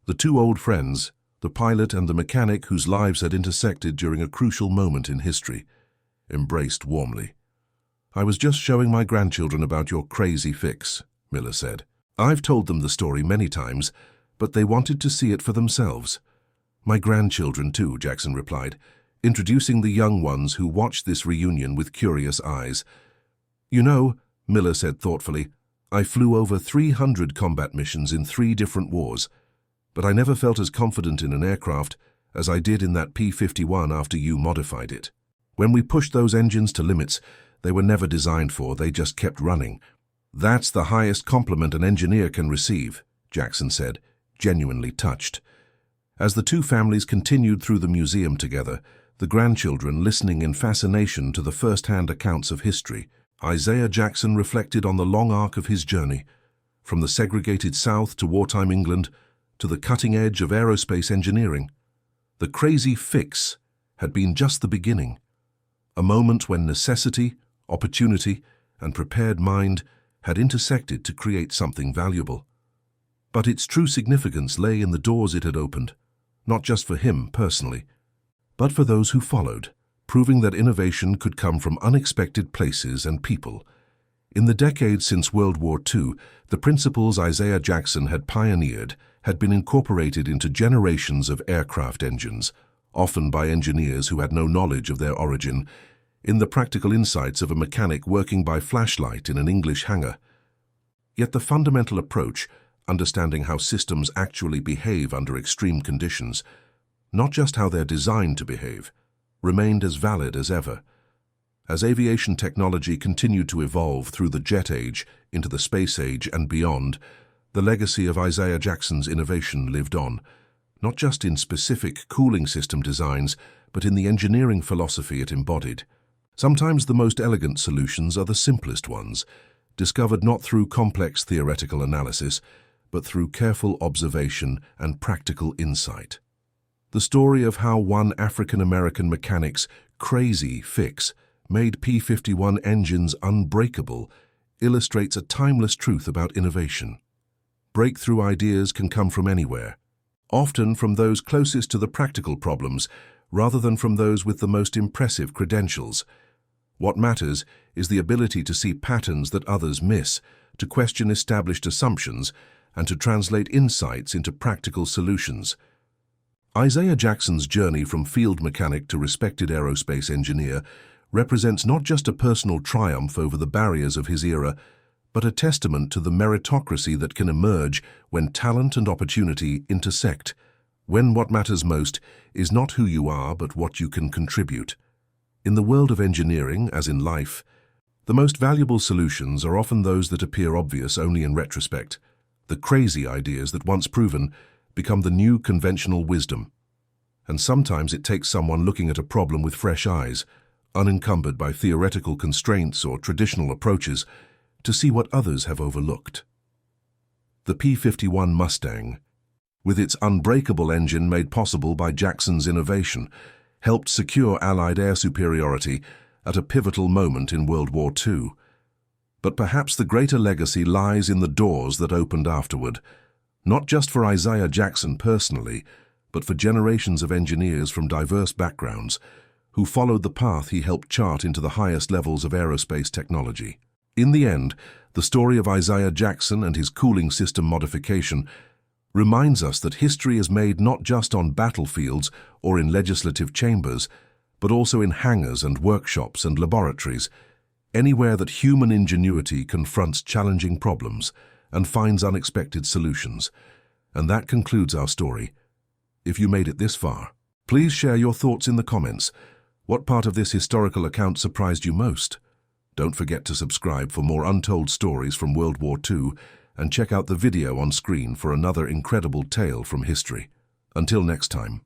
The two old friends, the pilot and the mechanic whose lives had intersected during a crucial moment in history, embraced warmly. "I was just showing my grandchildren about your crazy fix," Miller said. "I've told them the story many times, but they wanted to see it for themselves." "My grandchildren too," Jackson replied, introducing the young ones who watched this reunion with curious eyes. "You know," Miller said thoughtfully, "I flew over 300 combat missions in 3 different wars, but I never felt as confident in an aircraft as I did in that P-51 after you modified it. When we pushed those engines to limits they were never designed for, they just kept running. That's the highest compliment an engineer can receive," Jackson said, genuinely touched. As the two families continued through the museum together, the grandchildren listening in fascination to the first-hand accounts of history, Isaiah Jackson reflected on the long arc of his journey, from the segregated South to wartime England, to the cutting edge of aerospace engineering. The crazy fix had been just the beginning, a moment when necessity, opportunity, and prepared mind had intersected to create something valuable. But its true significance lay in the doors it had opened, not just for him personally, but for those who followed, proving that innovation could come from unexpected places and people. In the decades since World War II, the principles Isaiah Jackson had pioneered had been incorporated into generations of aircraft engines, often by engineers who had no knowledge of their origin, in the practical insights of a mechanic working by flashlight in an English hangar. Yet the fundamental approach, understanding how systems actually behave under extreme conditions, not just how they're designed to behave, remained as valid as ever. As aviation technology continued to evolve through the jet age into the space age and beyond, the legacy of Isaiah Jackson's innovation lived on, not just in specific cooling system designs, but in the engineering philosophy it embodied. Sometimes the most elegant solutions are the simplest ones, discovered not through complex theoretical analysis, but through careful observation and practical insight. The story of how one African-American mechanic's crazy fix made P-51 engines unbreakable illustrates a timeless truth about innovation. Breakthrough ideas can come from anywhere, often from those closest to the practical problems rather than from those with the most impressive credentials. What matters is the ability to see patterns that others miss, to question established assumptions, and to translate insights into practical solutions. Isaiah Jackson's journey from field mechanic to respected aerospace engineer represents not just a personal triumph over the barriers of his era, but a testament to the meritocracy that can emerge when talent and opportunity intersect, when what matters most is not who you are but what you can contribute. In the world of engineering, as in life, the most valuable solutions are often those that appear obvious only in retrospect. The crazy ideas that once proven become the new conventional wisdom. And sometimes it takes someone looking at a problem with fresh eyes, unencumbered by theoretical constraints or traditional approaches, to see what others have overlooked. The P-51 Mustang, with its unbreakable engine made possible by Jackson's innovation, helped secure Allied air superiority at a pivotal moment in World War II. But perhaps the greater legacy lies in the doors that opened afterward, not just for Isaiah Jackson personally, but for generations of engineers from diverse backgrounds who followed the path he helped chart into the highest levels of aerospace technology. In the end, the story of Isaiah Jackson and his cooling system modification reminds us that history is made not just on battlefields or in legislative chambers, but also in hangars and workshops and laboratories, anywhere that human ingenuity confronts challenging problems and finds unexpected solutions. And that concludes our story. If you made it this far, please share your thoughts in the comments. What part of this historical account surprised you most? Don't forget to subscribe for more untold stories from World War II and check out the video on screen for another incredible tale from history. Until next time.